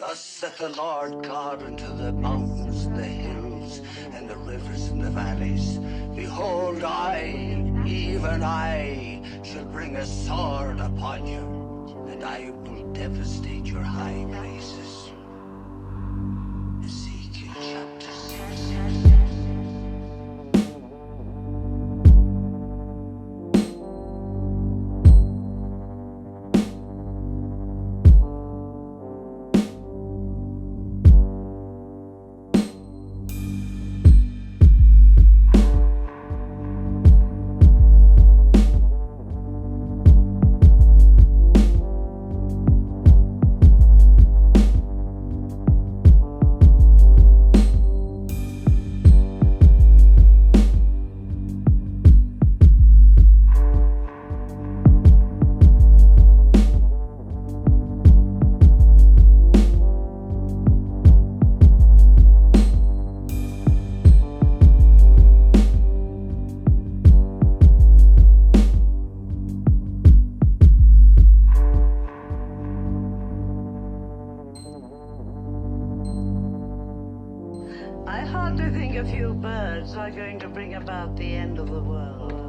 Thus saith the Lord God unto the mountains and the hills and the rivers and the valleys, behold, I, even I, shall bring a sword upon you, and I will devastate your high places. Ezekiel chapter 6. I hardly think a few birds are going to bring about the end of the world.